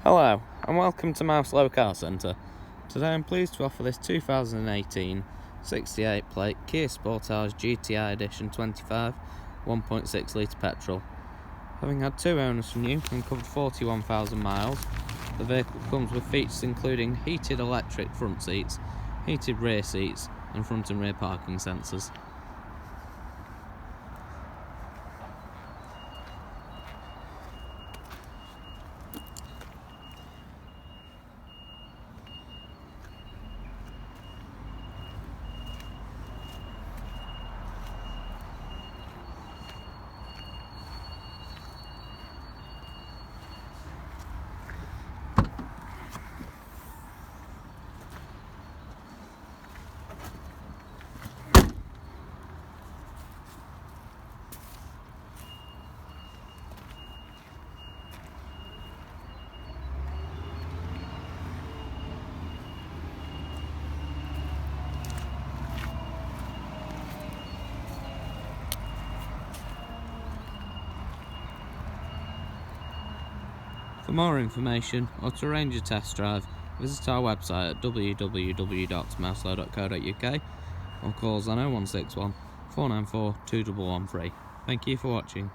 Hello and welcome to Mouselow Car Centre. Today I'm pleased to offer this 2018 68 plate Kia Sportage GDi Edition 25 1.6 litre petrol. Having had two owners from new and covered 41,000 miles, the vehicle comes with features including heated electric front seats, heated rear seats and front and rear parking sensors. For more information or to arrange a test drive, visit our website at www.mouselow.co.uk or call us on 0161 494 2113. Thank you for watching.